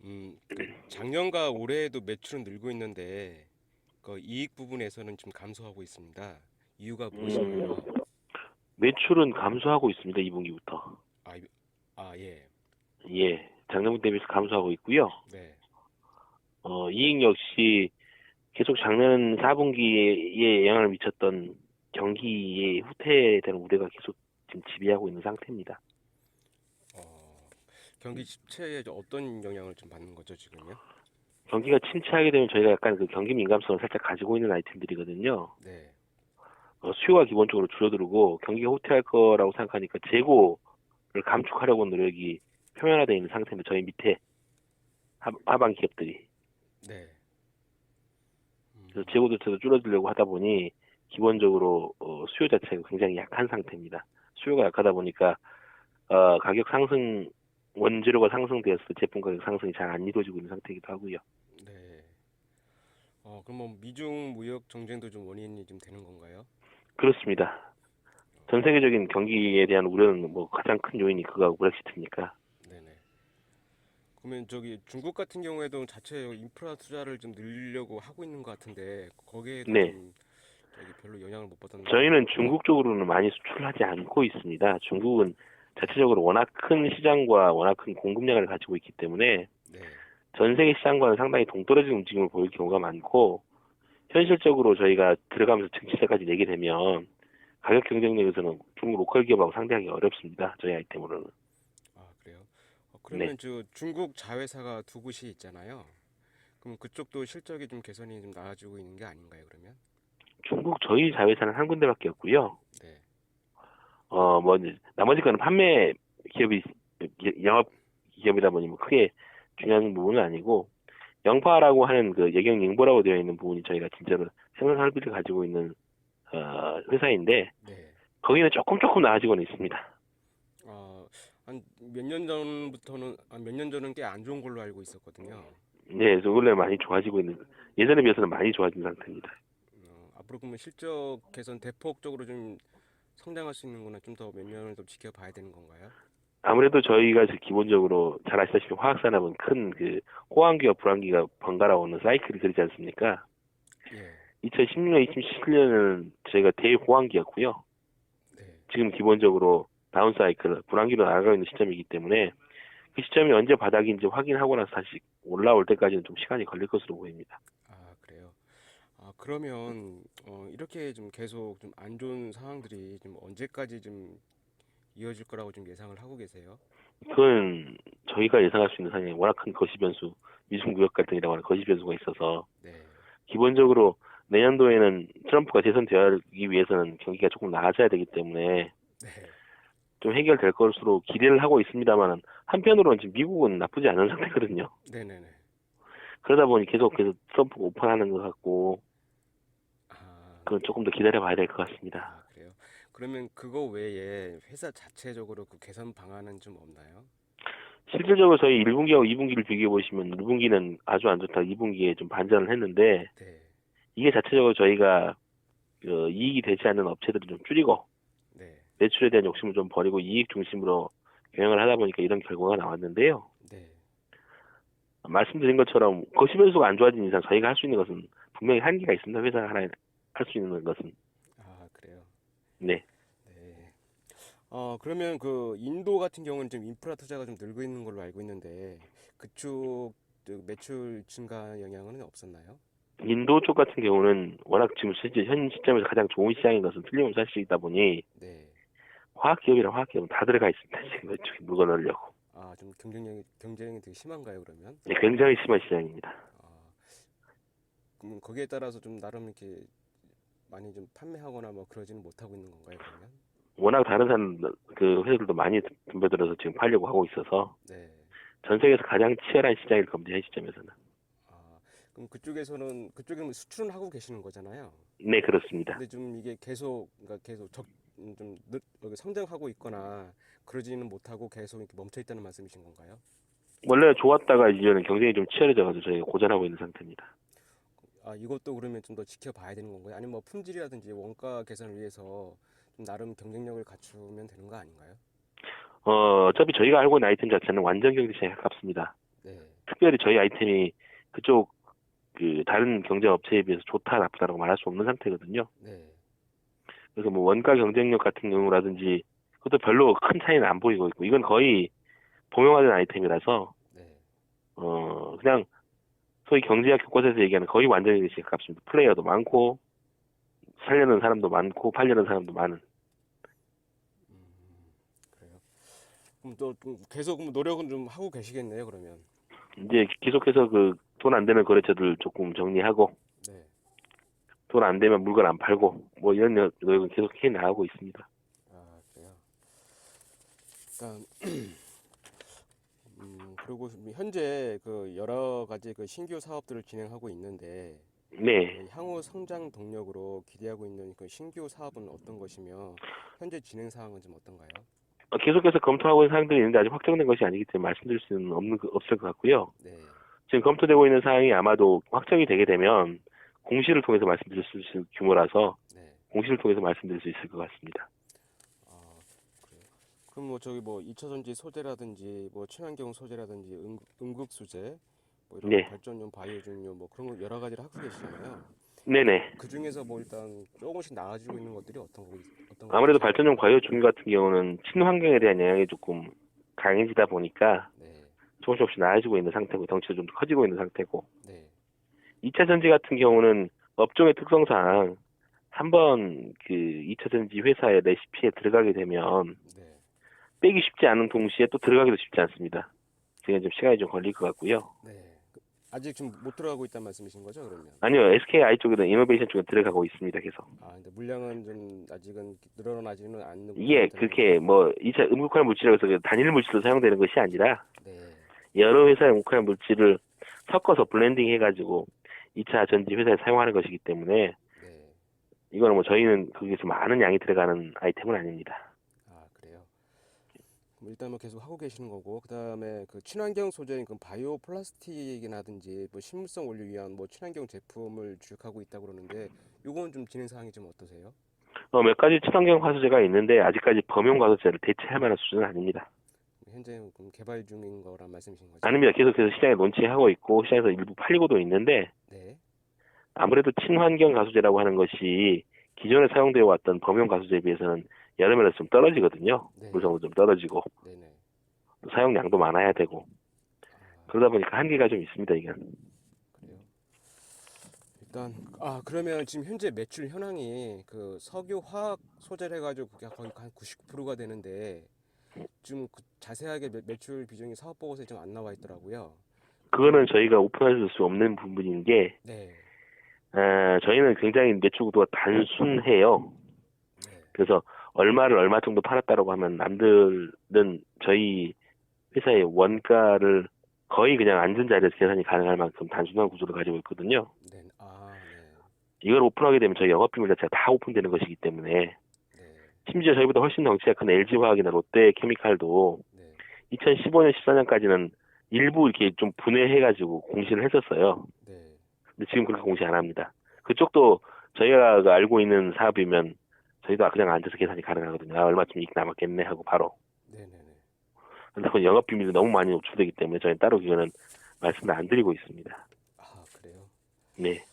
그 작년과 올해에도 매출은 늘고 있는데 그 이익 부분에서는 좀 감소하고 있습니다. 이유가 음, 무엇인가요? 매출은 감소하고 있습니다. 2분기부터. 아, 예. 예, 작년분 대비해서 감소하고 있고요. 네. 이익 역시 계속 작년 4분기에 영향을 미쳤던 경기의 후퇴에 대한 우려가 계속 지금 지배하고 있는 상태입니다. 어, 경기 침체에 어떤 영향을 좀 받는 거죠, 지금요? 경기가 침체하게 되면 저희가 약간 그 경기 민감성을 살짝 가지고 있는 아이템들이거든요. 네. 수요가 기본적으로 줄어들고 경기가 후퇴할 거라고 생각하니까 재고를 감축하려고 노력이 표면화되어 있는 상태인데 저희 밑에 하방 기업들이 네. 그래서 음, 재고 자체도 줄어들려고 하다 보니 기본적으로 수요 자체가 굉장히 약한 상태입니다. 수요가 약하다 보니까 가격 상승 원재료가 상승되었을 때 제품 가격 상승이 잘 안 이루어지고 있는 상태이기도 하고요. 네. 그럼 뭐 미중 무역 정쟁도 좀 원인이 좀 되는 건가요? 그렇습니다. 전 세계적인 경기에 대한 우려는 뭐 가장 큰 요인이 그거하고 브렉시트니까. 네네. 그러면 저기 중국 같은 경우에도 자체 인프라 투자를 좀 늘리려고 하고 있는 것 같은데 거기에도 네. 좀 저기 별로 영향을 못 받는 저희는 건가요? 중국 쪽으로는 많이 수출하지 않고 있습니다. 중국은 자체적으로 워낙 큰 시장과 워낙 큰 공급량을 가지고 있기 때문에 네. 전 세계 시장과는 상당히 동떨어진 움직임을 보일 경우가 많고 현실적으로 저희가 들어가면서 증시세까지 내게 되면 가격 경쟁력에서는 중국 로컬 기업하고 상대하기 어렵습니다. 저희 아이템으로는. 그래요? 네. 그러면 저 중국 자회사가 두 곳이 있잖아요. 그럼 그쪽도 실적이 좀 개선이 좀 나아지고 있는 게 아닌가요, 그러면? 중국 저희 자회사는 한 군데밖에 없고요. 네. 그, 뭐 나머지 거는 판매 기업이 영업 기업이다 보니 뭐 크게 중요한 부분은 아니고 영파라고 하는 그 예경 잉보라고 되어 있는 부분이 저희가 진짜로 생산 설비를 가지고 있는 회사인데 네. 거기는 조금 나아지고는 있습니다. 한 몇 년 전부터는, 몇 년 전은 꽤 안 좋은 걸로 알고 있었거든요. 네, 그래서 원래 많이 좋아지고 있는 예전에 비해서는 많이 좋아진 상태입니다. 앞으로 그러면 실적 개선 대폭적으로 좀 성장할 수 있는 거는 좀 더 몇 년을 더 지켜봐야 되는 건가요? 아무래도 저희가 기본적으로 잘 아시다시피 화학산업은 큰 그 호황기와 불황기가 번갈아 오는 사이클이 그리지 않습니까? 예. 2016년, 2017년은 저희가 대호황기였고요. 네. 지금 기본적으로 다운 사이클, 불황기로 나아가고 있는 시점이기 때문에 그 시점이 언제 바닥인지 확인하고 나서 다시 올라올 때까지는 좀 시간이 걸릴 것으로 보입니다. 그래요. 그러면 이렇게 좀 계속 좀 안 좋은 상황들이 좀 언제까지 좀 이어질 거라고 좀 예상을 하고 계세요? 그건 저희가 예상할 수 있는 상황이 워낙 큰 거시 변수, 미중 무역 갈등이라고 하는 거시 변수가 있어서 네. 기본적으로 내년도에는 트럼프가 재선되기 위해서는 경기가 조금 나아져야 되기 때문에 네. 좀 해결될 것으로 기대를 하고 있습니다만 한편으로는 지금 미국은 나쁘지 않은 상태거든요. 네네네. 그러다 보니 계속 트럼프가 오판하는 것 같고 아, 그건 조금 더 기다려 봐야 될 것 같습니다. 그래요. 그러면 그거 외에 회사 자체적으로 그 개선 방안은 좀 없나요? 실질적으로 저희 1분기하고 2분기를 비교해 보시면 1분기는 아주 안 좋다. 2분기에 좀 반전을 했는데 네. 이게 자체적으로 저희가 이익이 되지 않는 업체들을 좀 줄이고 네. 매출에 대한 욕심을 좀 버리고 이익 중심으로 경영을 하다 보니까 이런 결과가 나왔는데요. 네. 말씀드린 것처럼 거시 변수가 안 좋아진 이상 저희가 할 수 있는 것은 분명히 한계가 있습니다. 회사가 하나 할 수 있는 것은. 그래요. 네. 네. 그러면 그 인도 같은 경우는 좀 인프라 투자가 좀 늘고 있는 걸로 알고 있는데 그쪽 그 매출 증가 영향은 없었나요? 인도 쪽 같은 경우는 워낙 지금 실제 현 시점에서 가장 좋은 시장인 것은 틀림없는 사실이다 보니 네. 화학기업이랑 화학기업은 다 들어가 있습니다. 지금 이쪽에 물건 넣으려고. 좀 경쟁이 되게 심한가요, 그러면? 네, 굉장히 심한 시장입니다. 아, 그럼 거기에 따라서 좀 나름 이렇게 많이 좀 판매하거나 뭐 그러지는 못하고 있는 건가요, 그러면? 워낙 다른 그 회사들도 많이 덤벼들어서 지금 팔려고 하고 있어서 네. 전 세계에서 가장 치열한 시장일 겁니다. 현 시점에서는. 아, 그럼 그쪽에는 수출은 하고 계시는 거잖아요. 네, 그렇습니다. 근데 좀 이게 계속 그러니까 계속 여기 성장하고 있거나 그러지는 못하고 계속 이렇게 멈춰 있다는 말씀이신 건가요? 원래 좋았다가 이제는 경쟁이 좀 치열해져가지고 저희가 고전하고 있는 상태입니다. 이것도 그러면 좀 더 지켜봐야 되는 건가요? 아니면 뭐 품질이라든지 원가 개선을 위해서 좀 나름 경쟁력을 갖추면 되는 거 아닌가요? 어차피 저희가 알고 있는 아이템 자체는 완전 경쟁 시장에 가깝습니다. 네. 특별히 저희 아이템이 그쪽 그 다른 경쟁업체에 비해서 좋다 나쁘다라고 말할 수 없는 상태거든요. 네. 그래서 뭐 원가 경쟁력 같은 경우라든지 그것도 별로 큰 차이는 안 보이고 있고 이건 거의 범용화된 아이템이라서 네. 그냥 소위 경제학 교과서에서 얘기하는 거의 완전히 가깝습니다. 플레이어도 많고 살려는 사람도 많고 팔려는 사람도 많은. 그래요. 그럼 또 계속 노력은 좀 하고 계시겠네요, 그러면. 이제 계속해서 그 돈 안 되는 거래처들 조금 정리하고 네. 돈 안 되면 물건 안 팔고 뭐 이런 노력은 계속 해 나가고 있습니다. 아, 그래요. 일단 그리고 현재 그 여러 가지 그 신규 사업들을 진행하고 있는데 네. 그 향후 성장 동력으로 기대하고 있는 그 신규 사업은 어떤 것이며 현재 진행 사항은 좀 어떤가요? 계속해서 검토하고 있는 사항들이 있는데 아직 확정된 것이 아니기 때문에 말씀드릴 수는 없을 것 같고요. 네. 지금 검토되고 있는 사항이 아마도 확정이 되게 되면 공시를 통해서 말씀드릴 수 있을 규모라서 네. 공시를 통해서 말씀드릴 수 있을 것 같습니다. 아, 그래요. 그럼 뭐 저기 뭐 2차 전지 소재라든지 뭐 친환경 소재라든지 응급 소재 뭐 이런 네. 발전용 바이오준용 뭐 그런 거 여러 가지를 하고 계시잖아요. 네네. 그 중에서 뭐 일단 조금씩 나아지고 있는 것들이 어떤 아무래도 것들이세요? 발전용 과효 중유 같은 경우는 친환경에 대한 영향이 조금 강해지다 보니까 네. 조금씩 나아지고 있는 상태고 덩치도 좀 커지고 있는 상태고 네. 2차 전지 같은 경우는 업종의 특성상 한번 그 2차 전지 회사의 레시피에 들어가게 되면 네. 빼기 쉽지 않은 동시에 또 들어가기도 쉽지 않습니다. 그게 좀 시간이 좀 걸릴 것 같고요. 네. 아직 지금 못 들어가고 있다는 말씀이신 거죠, 그러면? 아니요, SKI 쪽에도 이노베이션 쪽에 들어가고 있습니다, 계속. 아, 근데 물량은 좀 아직은 늘어나지는 않는 것 이게 같다는 그렇게 거죠? 뭐 2차 음극화 물질이라고 해서 그 단일 물질로 사용되는 것이 아니라 네. 여러 회사의 음극화 물질을 섞어서 블렌딩 해가지고 2차 전지 회사에 사용하는 것이기 때문에 네. 이거는 뭐 저희는 거기서 많은 양이 들어가는 아이템은 아닙니다. 아, 그래요. 그럼 일단 뭐 계속 하고 계시는 거고, 그다음에 그 친환경 소재인 그 바이오 플라스틱이라든지 뭐 식물성 원료 위한 뭐 친환경 제품을 주력하고 있다고 그러는데, 요건 좀 진행 사항이 좀 어떠세요? 몇 가지 친환경 화소제가 있는데 아직까지 범용 화소제를 대체할 만한 수준은 아닙니다. 현재 그럼 개발 중인 거란 말씀이신 거죠? 아닙니다. 계속해서 시장에 론칭하고 있고 시장에서 일부 팔리고도 있는데 네. 아무래도 친환경 가수제라고 하는 것이 기존에 사용되어 왔던 범용 가수제에 비해서는 여러 면에서 좀 떨어지거든요. 네. 물성도 좀 떨어지고 네네. 또 사용량도 많아야 되고 아, 그러다 보니까 한계가 좀 있습니다. 이건. 그래요. 일단 그러면 지금 현재 매출 현황이 그 석유 화학 소재를 해가지고 그게 거의 한 99%가 되는데 좀 자세하게 매출 비중이 사업 보고서에 좀 안 나와 있더라고요. 좀 그거는 저희가 오픈할 수 없는 부분인 게 네, 저희는 굉장히 매출 구도가 단순해요. 네, 그래서 얼마를 얼마 정도 팔았다라고 하면 남들은 저희 회사의 원가를 거의 그냥 앉은 자리에서 계산이 가능할 만큼 단순한 구조를 가지고 있거든요. 네, 네, 이걸 오픈하게 되면 저희 영업비밀 자체가 다 오픈되는 것이기 때문에 네, 심지어 저희보다 훨씬 덩치가 큰 LG화학이나 롯데케미칼도 네, 2015년, 14년까지는 일부 이렇게 좀 분해해가지고 공시를 했었어요. 네, 근데 지금 그렇게 공시 안 합니다. 그쪽도 저희가 알고 있는 사업이면 저희도 그냥 앉아서 계산이 가능하거든요. 얼마쯤 이익 남았겠네 하고 바로. 네, 네, 네. 그런데 영업 비밀이 너무 많이 노출되기 때문에 저희는 따로 그거는 말씀을 안 드리고 있습니다. 아, 그래요. 네.